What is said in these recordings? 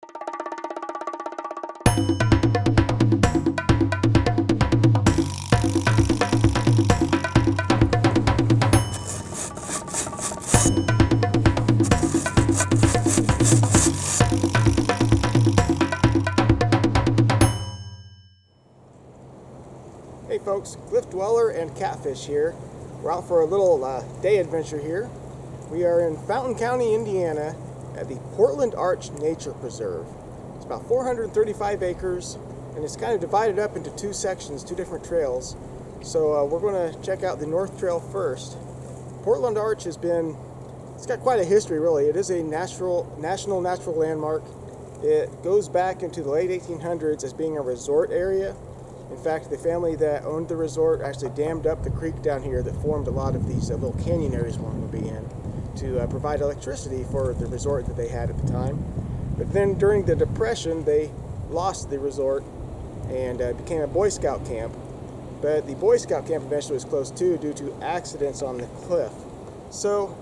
Hey folks, Cliff Dweller and Catfish here. We're out for a little day adventure here. We are in Fountain County, Indiana at the Portland Arch Nature Preserve. It's about 435 acres and it's kind of divided up into two sections, two different trails. So we're going to check out the North Trail first. Portland Arch it's got quite a history really. It is a national natural landmark. It goes back into the late 1800s as being a resort area. In fact, the family that owned the resort actually dammed up the creek down here that formed a lot of these little canyon areas one would be in to provide electricity for the resort that they had at the time. But then during the Depression, they lost the resort and became a Boy Scout camp. But the Boy Scout camp eventually was closed too due to accidents on the cliff. So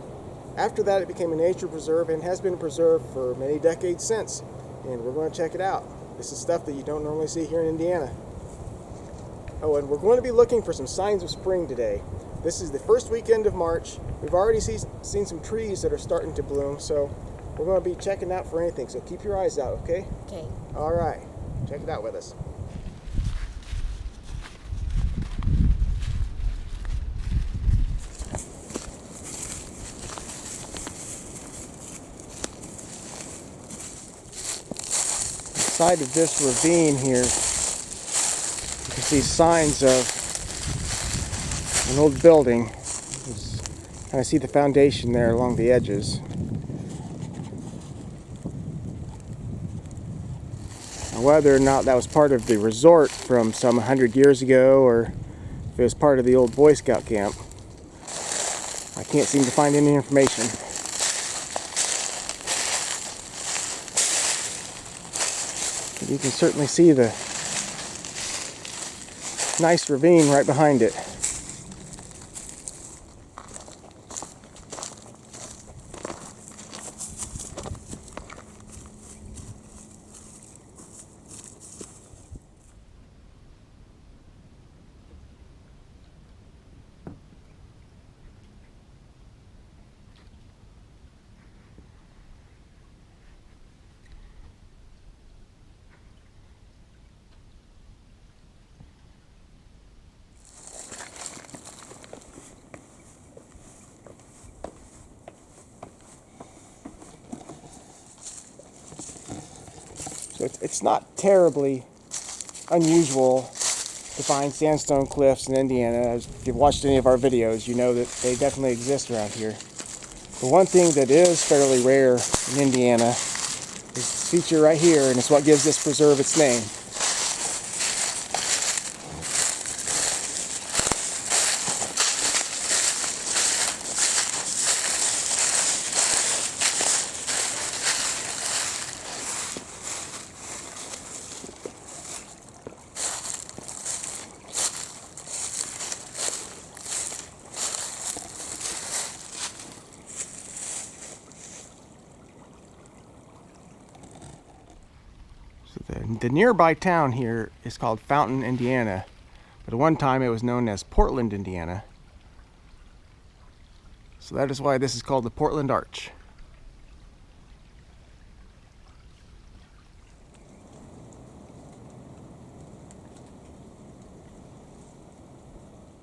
after that, it became a nature preserve and has been preserved for many decades since. And we're going to check it out. This is stuff that you don't normally see here in Indiana. Oh, and we're going to be looking for some signs of spring today. This is the first weekend of March. We've already seen some trees that are starting to bloom, so we're going to be checking out for anything. So keep your eyes out, okay? Okay. All right. Check it out with us. Side of this ravine here, you can see signs of an old building. Kind of see the foundation there along the edges. Now, whether or not that was part of the resort from some 100 years ago or if it was part of the old Boy Scout camp, I can't seem to find any information. But you can certainly see the nice ravine right behind it. So it's not terribly unusual to find sandstone cliffs in Indiana. If you've watched any of our videos, you know that they definitely exist around here. But one thing that is fairly rare in Indiana is this feature right here, and it's what gives this preserve its name. The nearby town here is called Fountain, Indiana, but at one time it was known as Portland, Indiana. So that is why this is called the Portland Arch.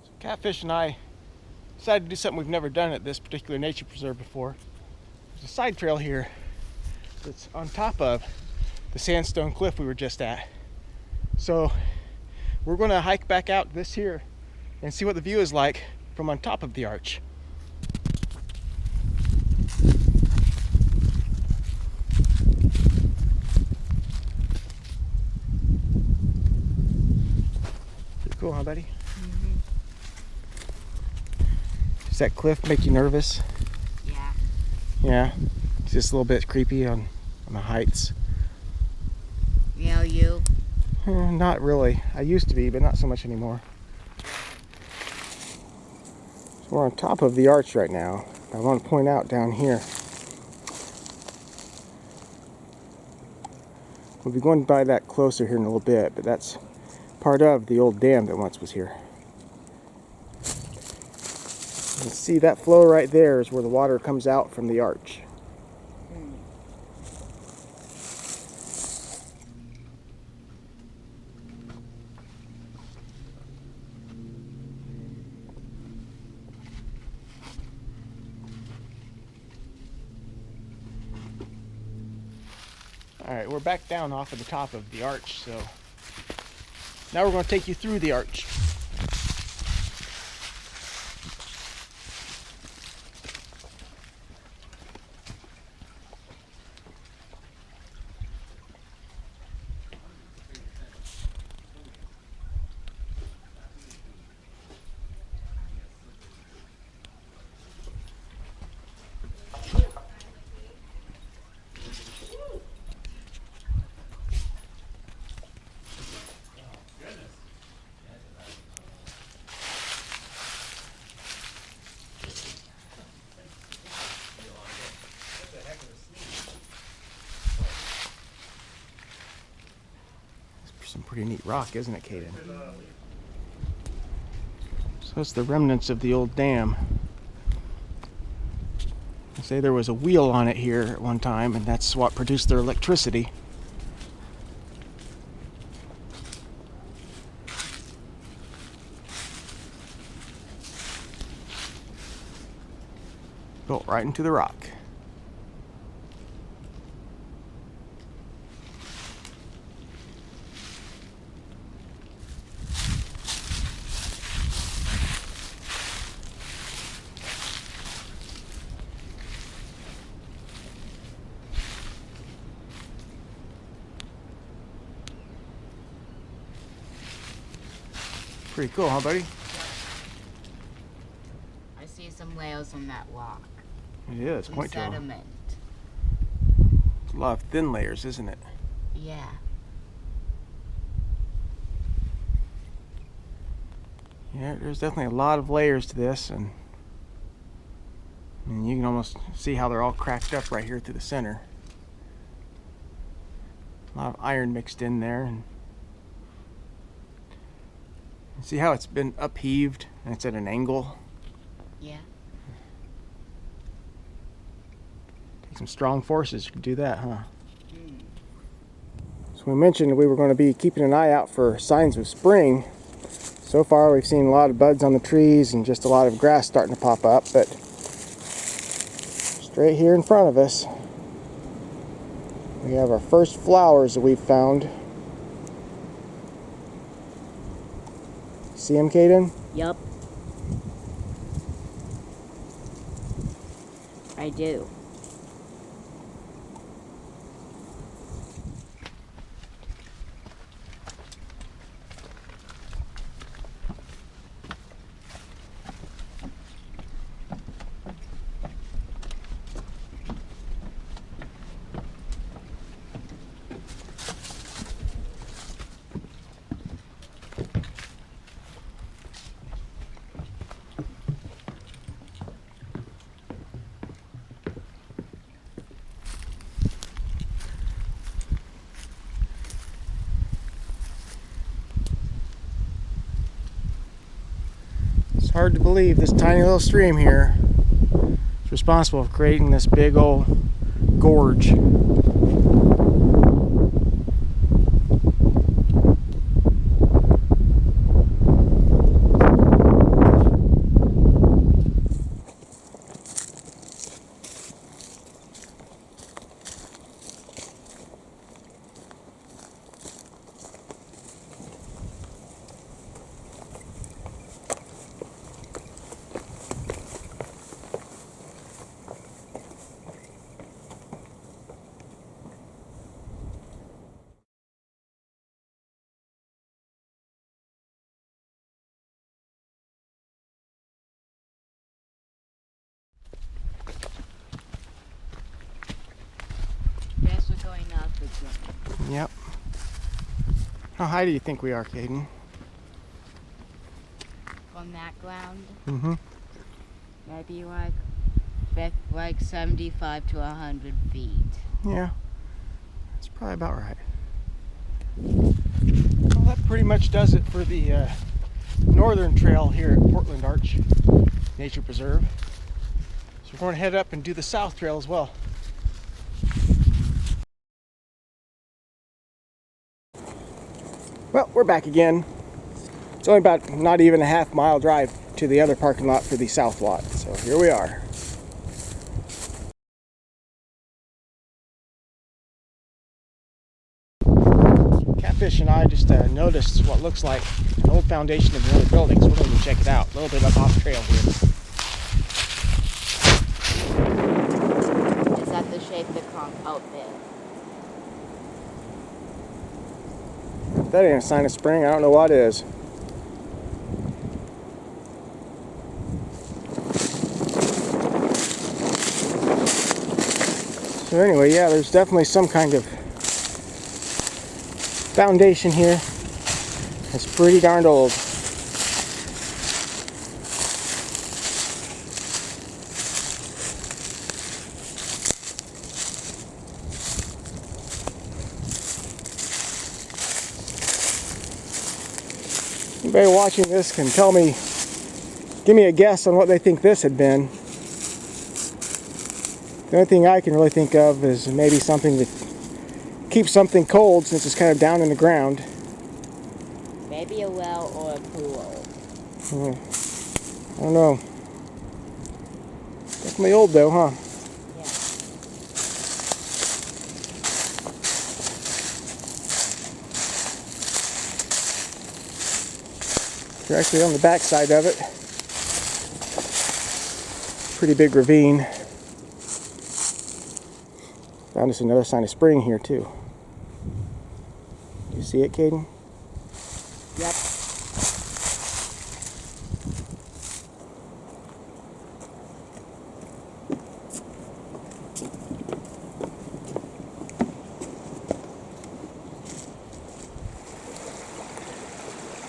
So Catfish and I decided to do something we've never done at this particular nature preserve before. There's a side trail here that's on top of the sandstone cliff we were just at. So we're going to hike back out this here and see what the view is like from on top of the arch. Pretty cool, huh, buddy? Mm-hmm. Does that cliff make you nervous? Yeah. Yeah? It's just a little bit creepy on the heights. Yeah, you? Not really. I used to be, but not so much anymore. So we're on top of the arch right now. I want to point out down here. We'll be going by that closer here in a little bit, but that's part of the old dam that once was here. You can see that flow right there is where the water comes out from the arch. Alright, we're back down off of the top of the arch, so now we're going to take you through the arch. Some pretty neat rock, isn't it, Caden? So that's the remnants of the old dam. They say there was a wheel on it here at one time, and that's what produced their electricity. Built right into the rock. Pretty cool, huh, buddy? I see some layers on that rock. It is. Some Point to them. sediment. It's a lot of thin layers, isn't it? Yeah. Yeah, there's definitely a lot of layers to this, and you can almost see how they're all cracked up right here through the center. A lot of iron mixed in there, and see how it's been upheaved and it's at an angle? Yeah. Take some strong forces to do that, huh? So we mentioned we were going to be keeping an eye out for signs of spring. So far we've seen a lot of buds on the trees and just a lot of grass starting to pop up, but straight here in front of us we have our first flowers that we've found. See them, Caden? Yup. I do. It's hard to believe this tiny little stream here is responsible for creating this big old gorge. Guess we're going up again. Yep. How high do you think we are, Caden? On that ground, Mm-hmm. maybe like 75 to 100 feet. Yeah. That's probably about right. Well, that pretty much does it for the northern trail here at Portland Arch Nature Preserve. So we're going to head up and do the south trail as well. Well, we're back again. It's only about not even a half-mile drive to the other parking lot for the south lot. So here we are. Catfish and I just noticed what looks like an old foundation of another building, so we're going to check it out. A little bit up off trail here. Is that the shape of the conch out there? If that ain't a sign of spring, I don't know what is. So anyway, yeah, there's definitely some kind of foundation here. It's pretty darned old. Anybody watching this can tell me, give me a guess on what they think this had been. The only thing I can really think of is maybe something to keep something cold since it's kind of down in the ground. Maybe a well or a pool. I don't know. Definitely old though, huh? Yeah. We're actually on the back side of it. Pretty big ravine. Found us another sign of spring here too. Do you see it, Caden? Yep.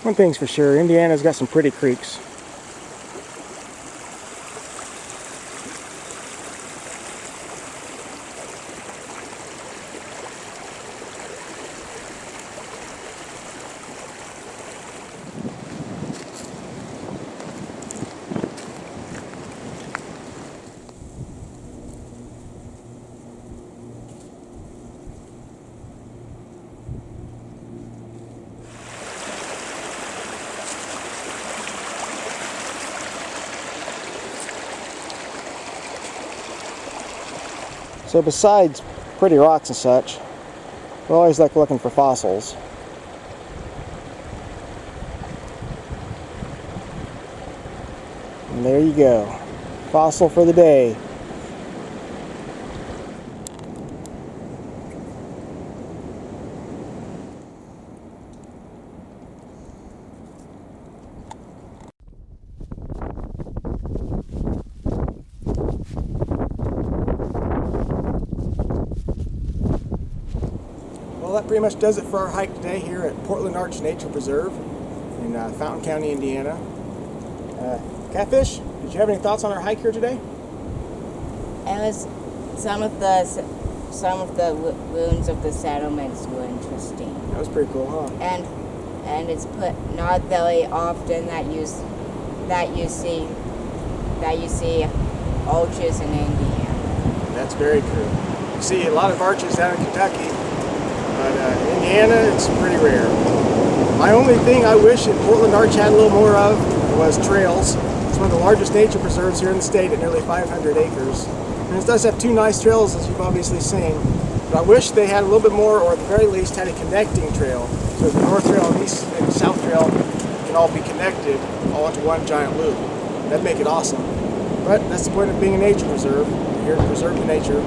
One thing's for sure, Indiana's got some pretty creeks. So besides pretty rocks and such, we always like looking for fossils. And there you go. Fossil for the day. Well, that pretty much does it for our hike today here at Portland Arch Nature Preserve in Fountain County, Indiana. Catfish, did you have any thoughts on our hike here today? It was some of the ruins of the settlements were interesting. That was pretty cool, huh? And it's not very often that you see arches in Indiana. That's very true. You see a lot of arches down in Kentucky, but Indiana, it's pretty rare. My only thing I wish that Portland Arch had a little more of was trails. It's one of the largest nature preserves here in the state at nearly 500 acres. And it does have two nice trails, as you've obviously seen. But I wish they had a little bit more, or at the very least had a connecting trail. So the North Trail and East and South Trail can all be connected all into one giant loop. That'd make it awesome. But that's the point of being a nature preserve. We're here to preserve the nature.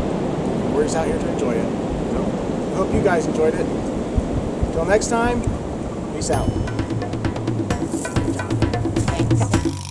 We're just out here to enjoy it. So I hope you guys enjoyed it. Until next time, peace out. Thanks.